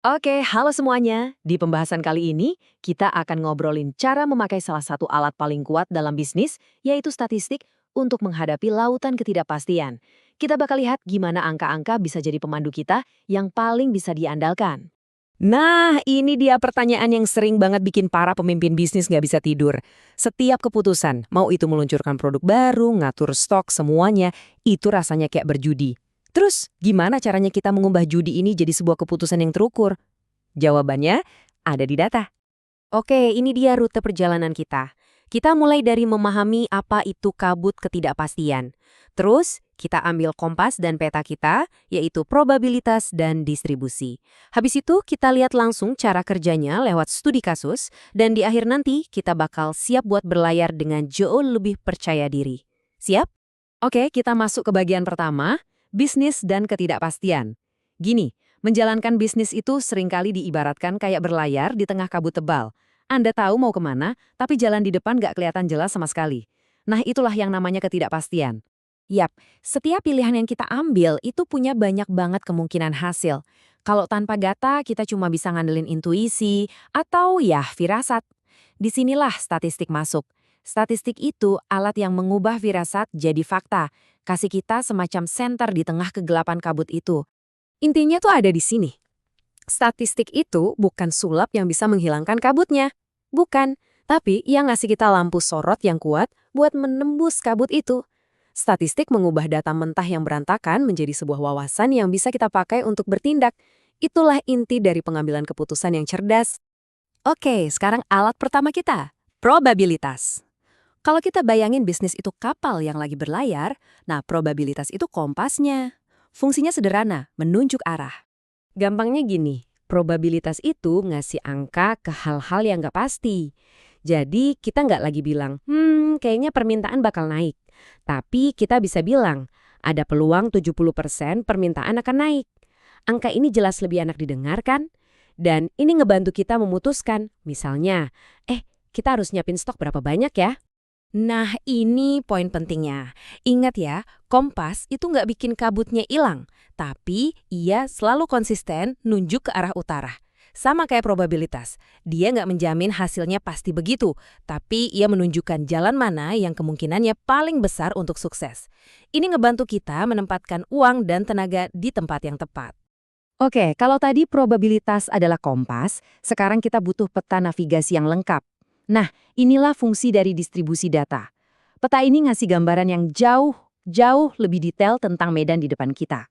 Oke, halo semuanya. Di pembahasan kali ini, kita akan ngobrolin cara memakai salah satu alat paling kuat dalam bisnis, yaitu statistik, untuk menghadapi lautan ketidakpastian. Kita bakal lihat gimana angka-angka bisa jadi pemandu kita yang paling bisa diandalkan. Nah, ini dia pertanyaan yang sering banget bikin para pemimpin bisnis nggak bisa tidur. Setiap keputusan, mau itu meluncurkan produk baru, ngatur stok, semuanya, itu rasanya kayak berjudi. Terus, gimana caranya kita mengubah judi ini jadi sebuah keputusan yang terukur? Jawabannya ada di data. Oke, ini dia rute perjalanan kita. Kita mulai dari memahami apa itu kabut ketidakpastian. Terus, kita ambil kompas dan peta kita, yaitu probabilitas dan distribusi. Habis itu, kita lihat langsung cara kerjanya lewat studi kasus, dan di akhir nanti kita bakal siap buat berlayar dengan jauh lebih percaya diri. Siap? Oke, kita masuk ke bagian pertama, bisnis dan ketidakpastian. Gini, menjalankan bisnis itu seringkali diibaratkan kayak berlayar di tengah kabut tebal. Anda tahu mau kemana, tapi jalan di depan nggak kelihatan jelas sama sekali. Nah, itulah yang namanya ketidakpastian. Yap, setiap pilihan yang kita ambil itu punya banyak banget kemungkinan hasil. Kalau tanpa data, kita cuma bisa ngandelin intuisi atau ya firasat. Disinilah statistik masuk. Statistik itu alat yang mengubah firasat jadi fakta, kasih kita semacam senter di tengah kegelapan kabut itu. Intinya tuh ada di sini. Statistik itu bukan sulap yang bisa menghilangkan kabutnya. Bukan, tapi yang ngasih kita lampu sorot yang kuat buat menembus kabut itu. Statistik mengubah data mentah yang berantakan menjadi sebuah wawasan yang bisa kita pakai untuk bertindak. Itulah inti dari pengambilan keputusan yang cerdas. Oke, sekarang alat pertama kita, probabilitas. Kalau kita bayangin bisnis itu kapal yang lagi berlayar, nah probabilitas itu kompasnya. Fungsinya sederhana, menunjuk arah. Gampangnya gini, probabilitas itu ngasih angka ke hal-hal yang nggak pasti. Jadi kita nggak lagi bilang, kayaknya permintaan bakal naik. Tapi kita bisa bilang, ada peluang 70% permintaan akan naik. Angka ini jelas lebih enak didengar kan? Dan ini ngebantu kita memutuskan, misalnya, kita harus nyiapin stok berapa banyak ya? Nah, ini poin pentingnya. Ingat ya, kompas itu nggak bikin kabutnya hilang, tapi ia selalu konsisten nunjuk ke arah utara. Sama kayak probabilitas, dia nggak menjamin hasilnya pasti begitu, tapi ia menunjukkan jalan mana yang kemungkinannya paling besar untuk sukses. Ini ngebantu kita menempatkan uang dan tenaga di tempat yang tepat. Oke, kalau tadi probabilitas adalah kompas, sekarang kita butuh peta navigasi yang lengkap. Nah, inilah fungsi dari distribusi data. Peta ini ngasih gambaran yang jauh lebih detail tentang medan di depan kita.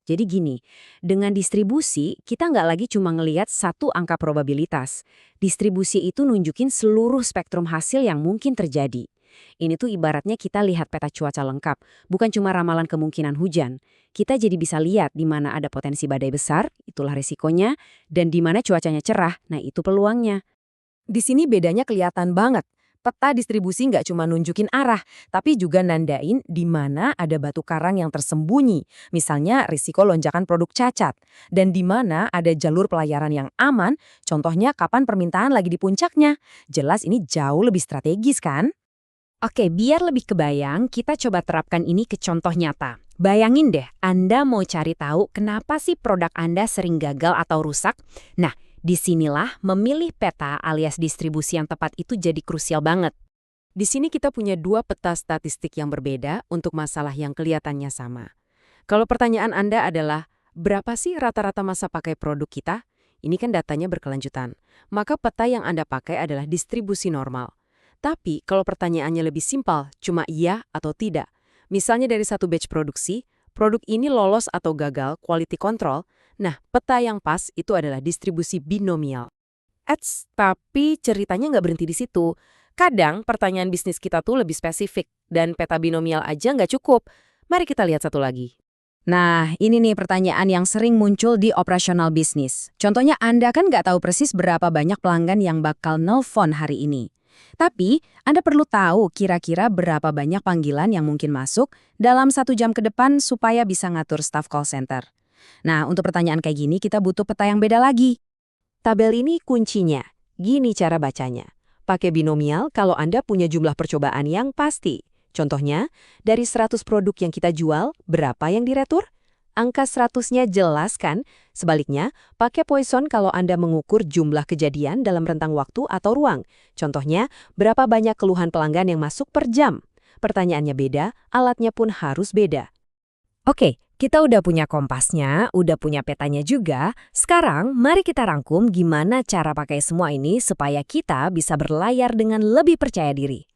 Jadi gini, dengan distribusi, kita nggak lagi cuma ngelihat satu angka probabilitas. Distribusi itu nunjukin seluruh spektrum hasil yang mungkin terjadi. Ini tuh ibaratnya kita lihat peta cuaca lengkap, bukan cuma ramalan kemungkinan hujan. Kita jadi bisa lihat di mana ada potensi badai besar, itulah risikonya, dan di mana cuacanya cerah, nah itu peluangnya. Di sini bedanya kelihatan banget. Peta distribusi nggak cuma nunjukin arah, tapi juga nandain di mana ada batu karang yang tersembunyi. Misalnya risiko lonjakan produk cacat. Dan di mana ada jalur pelayaran yang aman, contohnya kapan permintaan lagi di puncaknya. Jelas ini jauh lebih strategis kan? Oke, biar lebih kebayang, kita coba terapkan ini ke contoh nyata. Bayangin deh, Anda mau cari tahu kenapa sih produk Anda sering gagal atau rusak. Nah, disinilah memilih peta alias distribusi yang tepat itu jadi krusial banget. Di sini kita punya dua peta statistik yang berbeda untuk masalah yang kelihatannya sama. Kalau pertanyaan Anda adalah, berapa sih rata-rata masa pakai produk kita? Ini kan datanya berkelanjutan. Maka peta yang Anda pakai adalah distribusi normal. Tapi kalau pertanyaannya lebih simpel, cuma iya atau tidak. Misalnya dari satu batch produksi, produk ini lolos atau gagal quality control, nah peta yang pas itu adalah distribusi binomial. Tapi ceritanya nggak berhenti di situ. Kadang pertanyaan bisnis kita tuh lebih spesifik, dan peta binomial aja nggak cukup. Mari kita lihat satu lagi. Nah, ini nih pertanyaan yang sering muncul di operasional bisnis. Contohnya Anda kan nggak tahu persis berapa banyak pelanggan yang bakal nelpon hari ini. Tapi, Anda perlu tahu kira-kira berapa banyak panggilan yang mungkin masuk dalam 1 jam ke depan supaya bisa ngatur staf call center. Nah, untuk pertanyaan kayak gini kita butuh peta yang beda lagi. Tabel ini kuncinya. Gini cara bacanya. Pakai binomial kalau Anda punya jumlah percobaan yang pasti. Contohnya, dari 100 produk yang kita jual, berapa yang diretur? Angka 100-nya jelas kan? Sebaliknya, pakai Poisson kalau Anda mengukur jumlah kejadian dalam rentang waktu atau ruang. Contohnya, berapa banyak keluhan pelanggan yang masuk per jam. Pertanyaannya beda, alatnya pun harus beda. Oke, kita udah punya kompasnya, udah punya petanya juga. Sekarang, mari kita rangkum gimana cara pakai semua ini supaya kita bisa berlayar dengan lebih percaya diri.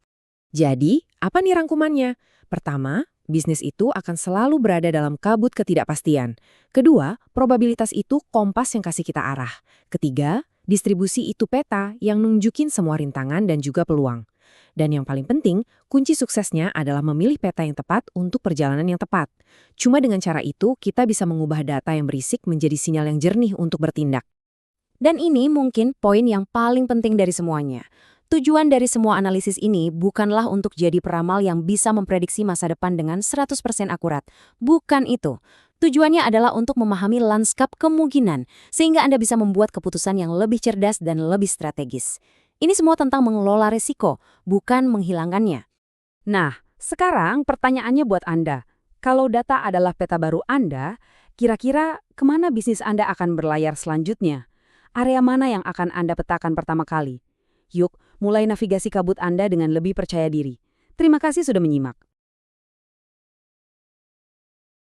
Jadi, apa nih rangkumannya? Pertama, bisnis itu akan selalu berada dalam kabut ketidakpastian. Kedua, probabilitas itu kompas yang kasih kita arah. Ketiga, distribusi itu peta yang nunjukin semua rintangan dan juga peluang. Dan yang paling penting, kunci suksesnya adalah memilih peta yang tepat untuk perjalanan yang tepat. Cuma dengan cara itu, kita bisa mengubah data yang berisik menjadi sinyal yang jernih untuk bertindak. Dan ini mungkin poin yang paling penting dari semuanya. Tujuan dari semua analisis ini bukanlah untuk jadi peramal yang bisa memprediksi masa depan dengan 100% akurat. Bukan itu. Tujuannya adalah untuk memahami lanskap kemungkinan, sehingga Anda bisa membuat keputusan yang lebih cerdas dan lebih strategis. Ini semua tentang mengelola risiko, bukan menghilangkannya. Nah, sekarang pertanyaannya buat Anda. Kalau data adalah peta baru Anda, kira-kira kemana bisnis Anda akan berlayar selanjutnya? Area mana yang akan Anda petakan pertama kali? Yuk, mulai navigasi kabut Anda dengan lebih percaya diri. Terima kasih sudah menyimak.